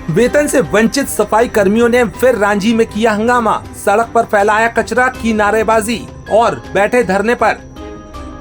वेतन से वंचित सफाई कर्मियों ने फिर रांची में किया हंगामा, सड़क पर फैलाया कचरा, की नारेबाजी और बैठे धरने पर।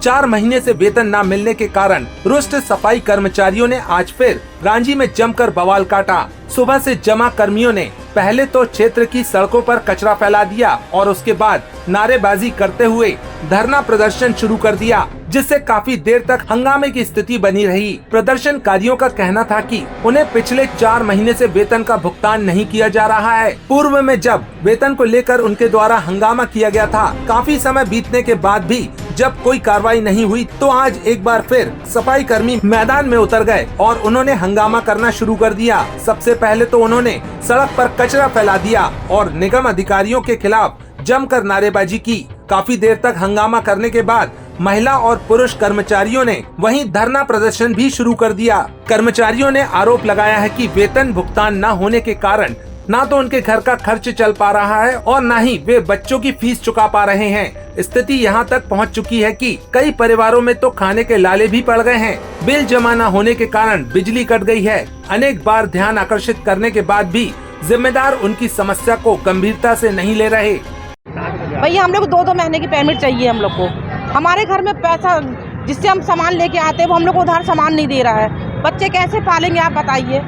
4 महीने से वेतन न मिलने के कारण रुष्ट सफाई कर्मचारियों ने आज फिर रांची में जमकर बवाल काटा। सुबह से जमा कर्मियों ने पहले तो क्षेत्र की सड़कों पर कचरा फैला दिया और उसके बाद नारेबाजी करते हुए धरना प्रदर्शन शुरू कर दिया, जिससे काफी देर तक हंगामे की स्थिति बनी रही। प्रदर्शनकारियों का कहना था कि उन्हें पिछले 4 महीने से वेतन का भुगतान नहीं किया जा रहा है। पूर्व में जब वेतन को लेकर उनके द्वारा हंगामा किया गया था, काफी समय बीतने के बाद भी जब कोई कार्रवाई नहीं हुई, तो आज एक बार फिर सफाई कर्मी मैदान में उतर गए और उन्होंने हंगामा करना शुरू कर दिया। सबसे पहले तो उन्होंने सड़क पर कचरा फैला दिया और निगम अधिकारियों के खिलाफ जमकर नारेबाजी की। काफी देर तक हंगामा करने के बाद महिला और पुरुष कर्मचारियों ने वहीं धरना प्रदर्शन भी शुरू कर दिया। कर्मचारियों ने आरोप लगाया है कि वेतन भुगतान न होने के कारण ना तो उनके घर का खर्च चल पा रहा है और न ही वे बच्चों की फीस चुका पा रहे हैं। स्थिति यहाँ तक पहुँच चुकी है कि कई परिवारों में तो खाने के लाले भी पड़ गए हैं। बिल जमा न होने के कारण बिजली कट गई है। अनेक बार ध्यान आकर्षित करने के बाद भी जिम्मेदार उनकी समस्या को गंभीरता से नहीं ले रहे। भैया हम लोग 2-2 महीने की पेमेंट चाहिए हम लोग को। हमारे घर में पैसा जिससे हम सामान लेके आते हैं वो हम लोग को उधार सामान नहीं दे रहा है। बच्चे कैसे पालेंगे आप बताइए।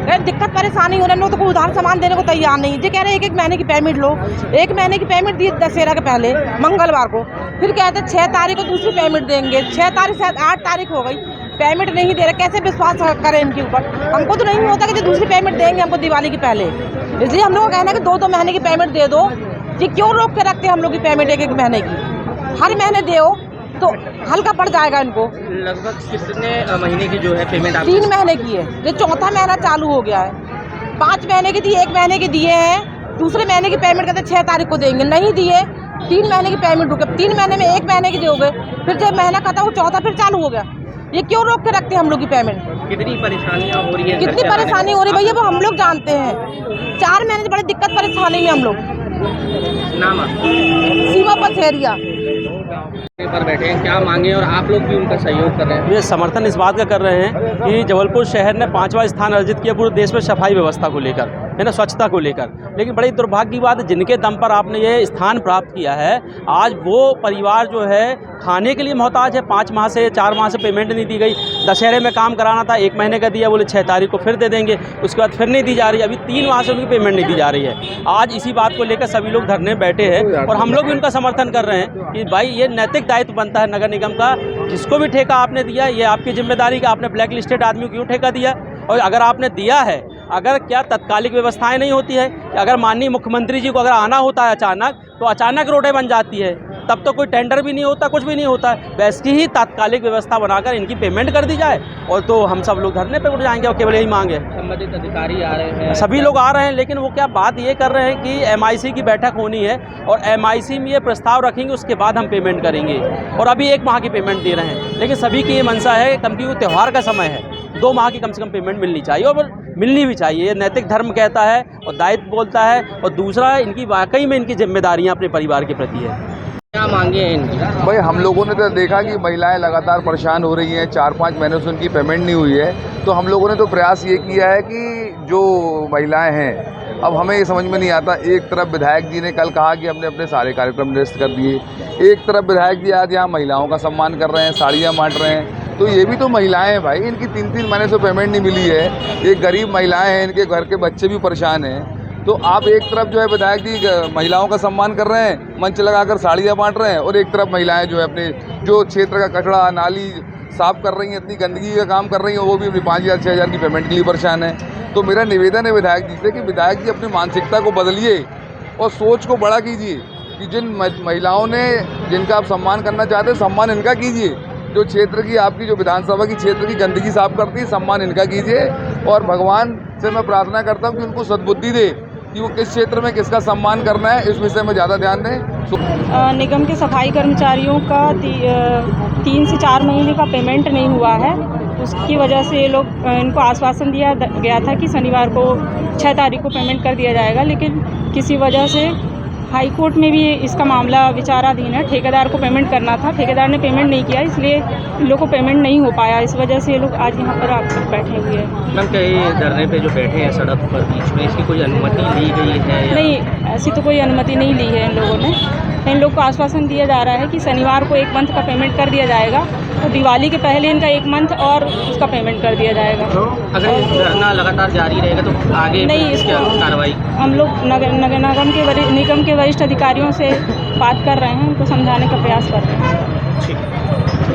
दिक्कत परेशानी हो रही है, लोग तो कोई उधार सामान देने को तैयार नहीं। जो कह रहे हैं 1-1 महीने की पेमेंट लो। 1 महीने की पेमेंट दी दशहरा के पहले मंगलवार को, फिर कहते 6 तारीख को दूसरी पेमेंट देंगे। 6 तारीख से 8 तारीख हो गई, पेमेंट नहीं दे रहे। कैसे विश्वास करें इनके ऊपर। हमको तो नहीं होता कि जो दूसरी पेमेंट देंगे हमको दिवाली के पहले। इसलिए हम लोग का कहना है कि 2-2 महीने की पेमेंट दे दो। ये क्यों रोक के रखते हैं हम लोग की पेमेंट 1-1 महीने की। हर महीने दो तो हल्का पड़ जाएगा इनको। लगभग कितने महीने की जो है पेमेंट? 3 महीने की है, ये 4था महीना चालू हो गया है। 5 महीने की थी, 1 महीने की दिए हैं। दूसरे महीने की पेमेंट कहते 6 तारीख को देंगे, नहीं दिए। 3 महीने की पेमेंट रुके। 3 महीने में 1 महीने की दोगे, फिर जब महीना खत्म हो 4था फिर चालू हो गया। ये क्यों रोक के रखते हैं हम लोग की पेमेंट? कितनी परेशानियां हो रही है? कितनी परेशानी हो रही है भैया वो हम लोग जानते हैं। 4 महीने से बड़ी दिक्कत परेशानी में हम लोग। नाम सीमा पथेरिया पर बैठे हैं, क्या मांगे और आप लोग भी उनका सहयोग कर रहे हैं? ये समर्थन इस बात का कर रहे हैं कि जबलपुर शहर ने 5वां स्थान अर्जित किया पूरे देश में सफाई व्यवस्था को लेकर, है ना, स्वच्छता को लेकर। लेकिन बड़ी दुर्भाग्य की बात है, जिनके दम पर आपने ये स्थान प्राप्त किया है, आज वो परिवार जो है खाने के लिए मोहताज है। 5 माह से 4 माह से पेमेंट नहीं दी गई। दशहरे में काम कराना था, 1 महीने का दिया, बोले 6 तारीख को फिर दे देंगे, उसके बाद फिर नहीं दी जा रही है। अभी 3 माह से उनकी पेमेंट नहीं दी जा रही है। आज इसी बात को लेकर सभी लोग धरने बैठे हैं और हम लोग भी उनका समर्थन कर रहे हैं कि भाई ये नैतिक दायित्व बनता है नगर निगम का। जिसको भी ठेका आपने दिया, ये आपकी जिम्मेदारी कि आपने ब्लैक लिस्टेड आदमी को क्यों ठेका दिया, और अगर आपने दिया है, अगर क्या तत्कालिक व्यवस्थाएं नहीं होती है, अगर माननीय मुख्यमंत्री जी को अगर आना होता है अचानक, तो अचानक रोडें बन जाती है, तब तो कोई टेंडर भी नहीं होता, कुछ भी नहीं होता। वैसी ही तात्कालिक व्यवस्था बनाकर इनकी पेमेंट कर दी जाए और तो हम सब लोग धरने पे उठ जाएंगे और केवल यही मांगे। संबंधित अधिकारी आ रहे हैं, सभी लोग आ रहे हैं, लेकिन वो क्या बात ये कर रहे हैं कि MIC की बैठक होनी है और MIC में ये प्रस्ताव रखेंगे, उसके बाद हम पेमेंट करेंगे। और अभी 1 माह की पेमेंट दे रहे हैं, लेकिन सभी की ये मंशा है क्योंकि वो त्यौहार का समय है, 2 माह की कम से कम पेमेंट मिलनी चाहिए और मिलनी भी चाहिए। ये नैतिक धर्म कहता है और दायित्व बोलता है। और दूसरा, इनकी वाकई में इनकी जिम्मेदारियां अपने परिवार के प्रति है। क्या मांगे हैं इनकी? भाई हम लोगों ने तो देखा कि महिलाएं लगातार परेशान हो रही हैं, 4-5 महीनों से उनकी पेमेंट नहीं हुई है। तो हम लोगों ने तो प्रयास ये किया है कि जो महिलाएं हैं, अब हमें ये समझ में नहीं आता, एक तरफ विधायक जी ने कल कहा कि हमने अपने सारे कार्यक्रम निरस्त कर दिए, एक तरफ विधायक जी आज यहाँ महिलाओं का सम्मान कर रहे हैं, साड़ियाँ बांट रहे हैं। तो ये भी तो महिलाएं हैं भाई, इनकी 3-3 महीने से पेमेंट नहीं मिली है। ये गरीब महिलाएं हैं, इनके घर के बच्चे भी परेशान हैं। तो आप एक तरफ जो है विधायक जी महिलाओं का सम्मान कर रहे हैं, मंच लगाकर साड़ियाँ बांट रहे हैं, और एक तरफ महिलाएं जो है अपने जो क्षेत्र का कचरा नाली साफ कर रही हैं, इतनी गंदगी का काम कर रही हैं, वो भी अपनी 5,000-6,000 की पेमेंट के लिए परेशान है। तो मेरा निवेदन है विधायक जी से कि विधायक जी अपनी मानसिकता को बदलिए और सोच को बड़ा कीजिए कि जिन महिलाओं ने जिनका आप सम्मान करना चाहते हैं, सम्मान इनका कीजिए। जो क्षेत्र की आपकी जो विधानसभा की क्षेत्र की गंदगी साफ करती है, सम्मान इनका कीजिए। और भगवान से मैं प्रार्थना करता हूँ कि उनको सद्बुद्धि दे कि वो किस क्षेत्र में किसका सम्मान करना है, इस विषय में ज़्यादा ध्यान दें। निगम के सफाई कर्मचारियों का 3 से 4 महीने का पेमेंट नहीं हुआ है। उसकी वजह से ये लोग इनको आश्वासन दिया गया था कि शनिवार को 6 तारीख को पेमेंट कर दिया जाएगा, लेकिन किसी वजह से हाई कोर्ट में भी इसका मामला विचाराधीन है। ठेकेदार को पेमेंट करना था, ठेकेदार ने पेमेंट नहीं किया, इसलिए इन लोग को पेमेंट नहीं हो पाया। इस वजह से ये लोग आज यहाँ पर आकर बैठे हुए हैं। मैम, क्या ये धरने पे जो बैठे हैं सड़क पर बीच में, इसकी कोई अनुमति ली गई है या? नहीं, ऐसी तो कोई अनुमति नहीं ली है इन लोगों ने। इन लोग को आश्वासन दिया जा रहा है कि शनिवार को 1 मंथ का पेमेंट कर दिया जाएगा, तो दिवाली के पहले इनका 1 मंथ और उसका पेमेंट कर दिया जाएगा। अगर ये धरना लगातार जारी रहेगा तो आगे नहीं, क्या कार्रवाई? हम लोग निगम के वरिष्ठ अधिकारियों से बात कर रहे हैं, उनको समझाने का प्रयास कर रहे हैं।